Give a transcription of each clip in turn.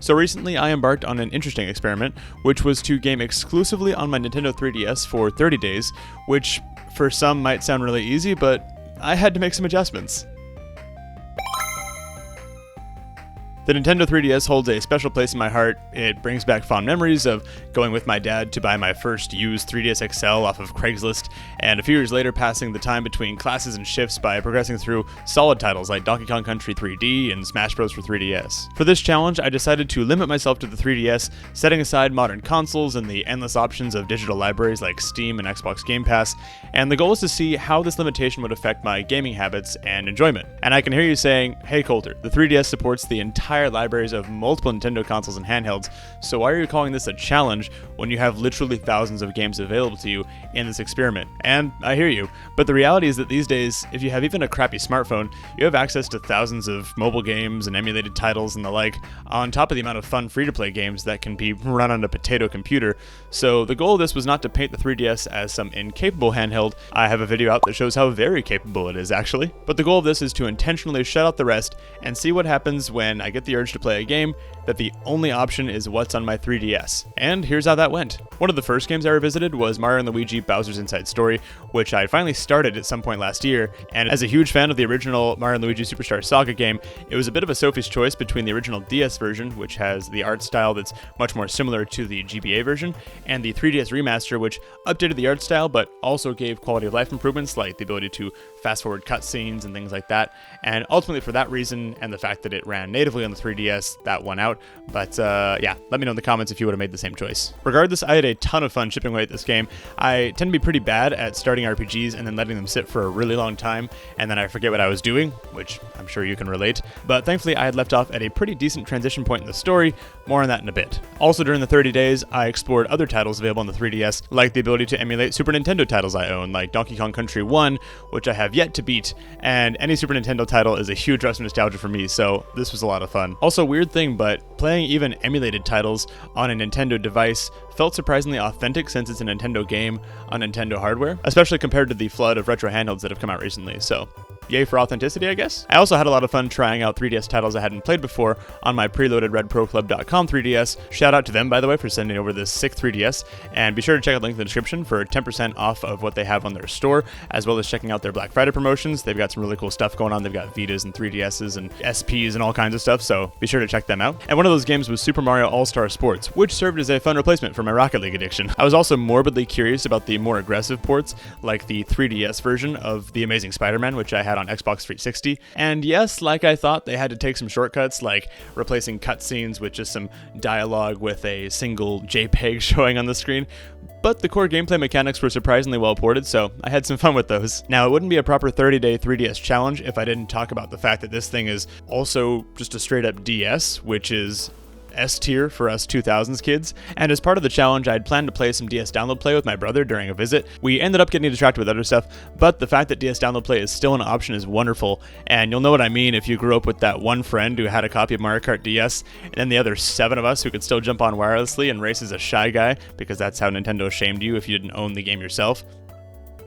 So recently I embarked on an interesting experiment, which was to game exclusively on my Nintendo 3DS for 30 days, which for some might sound really easy, but I had to make some adjustments. The Nintendo 3DS holds a special place in my heart. It brings back fond memories of going with my dad to buy my first used 3DS XL off of Craigslist, and a few years later passing the time between classes and shifts by progressing through solid titles like Donkey Kong Country 3D and Smash Bros. For 3DS. For this challenge, I decided to limit myself to the 3DS, setting aside modern consoles and the endless options of digital libraries like Steam and Xbox Game Pass, and the goal is to see how this limitation would affect my gaming habits and enjoyment. And I can hear you saying, hey Coulter, the 3DS supports the entire libraries of multiple Nintendo consoles and handhelds, so why are you calling this a challenge when you have literally thousands of games available to you in this experiment? And I hear you, but the reality is that these days, if you have even a crappy smartphone, you have access to thousands of mobile games and emulated titles and the like, on top of the amount of fun free-to-play games that can be run on a potato computer. So the goal of this was not to paint the 3DS as some incapable handheld. I have a video out that shows how very capable it is, actually. But the goal of this is to intentionally shut out the rest and see what happens when I get the urge to play a game that the only option is what's on my 3DS. And here's how that went. One of the first games I revisited was Mario & Luigi Bowser's Inside Story, which I finally started at some point last year, and as a huge fan of the original Mario & Luigi Superstar Saga game, it was a bit of a Sophie's choice between the original DS version, which has the art style that's much more similar to the GBA version, and the 3DS remaster, which updated the art style but also gave quality of life improvements like the ability to fast forward cutscenes and things like that. And ultimately for that reason and the fact that it ran natively on the 3DS, that won out. But yeah, let me know in the comments if you would have made the same choice. Regardless, I had a ton of fun chipping away at this game. I tend to be pretty bad at starting RPGs and then letting them sit for a really long time, and then I forget what I was doing, which I'm sure you can relate. But thankfully, I had left off at a pretty decent transition point in the story. More on that in a bit. Also, during the 30 days, I explored other titles available on the 3DS, like the ability to emulate Super Nintendo titles I own, like Donkey Kong Country 1, which I have yet to beat, and any Super Nintendo title is a huge rush of nostalgia for me, so this was a lot of fun. Also, weird thing, but playing even emulated titles on a Nintendo device felt surprisingly authentic since it's a Nintendo game on Nintendo hardware, especially compared to the flood of retro handhelds that have come out recently, so yay for authenticity, I guess. I also had a lot of fun trying out 3DS titles I hadn't played before on my preloaded RedProClub.com 3DS. Shout out to them, by the way, for sending over this sick 3DS, and be sure to check out the link in the description for 10% off of what they have on their store, as well as checking out their Black Friday promotions. They've got some really cool stuff going on. They've got Vitas and 3DSs and SPs and all kinds of stuff, so be sure to check them out. And one of those games was Super Mario All-Star Sports, which served as a fun replacement for my Rocket League addiction. I was also morbidly curious about the more aggressive ports, like the 3DS version of The Amazing Spider-Man, which I had on Xbox 360. And yes, like I thought, they had to take some shortcuts, like replacing cutscenes with just some dialogue with a single JPEG showing on the screen. But the core gameplay mechanics were surprisingly well ported, so I had some fun with those. Now, it wouldn't be a proper 30-day 3DS challenge if I didn't talk about the fact that this thing is also just a straight-up DS, which is S tier for us 2000s kids, and as part of the challenge, I'd planned to play some DS Download Play with my brother during a visit. We ended up getting distracted with other stuff, but the fact that DS Download Play is still an option is wonderful, and you'll know what I mean if you grew up with that one friend who had a copy of Mario Kart DS, and then the other 7 of us who could still jump on wirelessly and race as a shy guy, because that's how Nintendo shamed you if you didn't own the game yourself.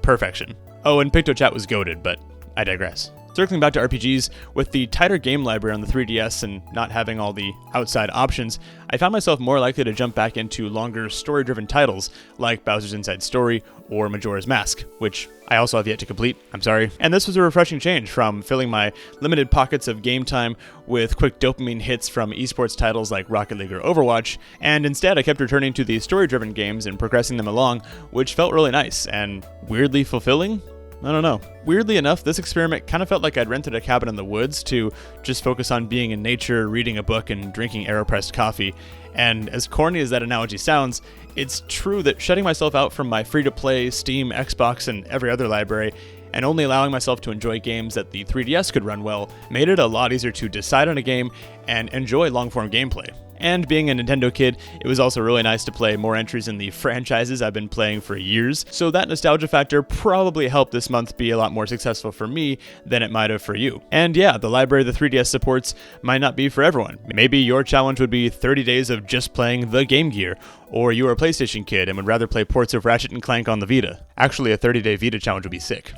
Perfection. Oh, and PictoChat was goated, but I digress. Circling back to RPGs, with the tighter game library on the 3DS and not having all the outside options, I found myself more likely to jump back into longer story-driven titles like Bowser's Inside Story or Majora's Mask, which I also have yet to complete, I'm sorry. And this was a refreshing change from filling my limited pockets of game time with quick dopamine hits from esports titles like Rocket League or Overwatch, and instead I kept returning to the story-driven games and progressing them along, which felt really nice and weirdly fulfilling. I don't know. Weirdly enough, this experiment kind of felt like I'd rented a cabin in the woods to just focus on being in nature, reading a book, and drinking AeroPressed coffee. And as corny as that analogy sounds, it's true that shutting myself out from my free-to-play Steam, Xbox, and every other library, and only allowing myself to enjoy games that the 3DS could run well, made it a lot easier to decide on a game and enjoy long-form gameplay. And being a Nintendo kid, it was also really nice to play more entries in the franchises I've been playing for years, so that nostalgia factor probably helped this month be a lot more successful for me than it might have for you. And yeah, the library the 3DS supports might not be for everyone. Maybe your challenge would be 30 days of just playing the Game Gear, or you are a PlayStation kid and would rather play ports of Ratchet & Clank on the Vita. Actually, a 30-day Vita challenge would be sick.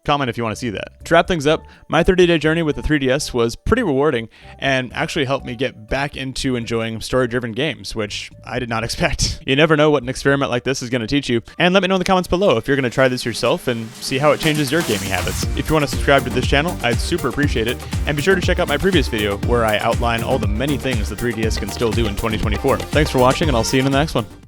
Comment if you want to see that. To wrap things up, my 30-day journey with the 3DS was pretty rewarding and actually helped me get back into enjoying story-driven games, which I did not expect. You never know what an experiment like this is going to teach you, and let me know in the comments below if you're going to try this yourself and see how it changes your gaming habits. If you want to subscribe to this channel, I'd super appreciate it, and be sure to check out my previous video where I outline all the many things the 3DS can still do in 2024. Thanks for watching, and I'll see you in the next one.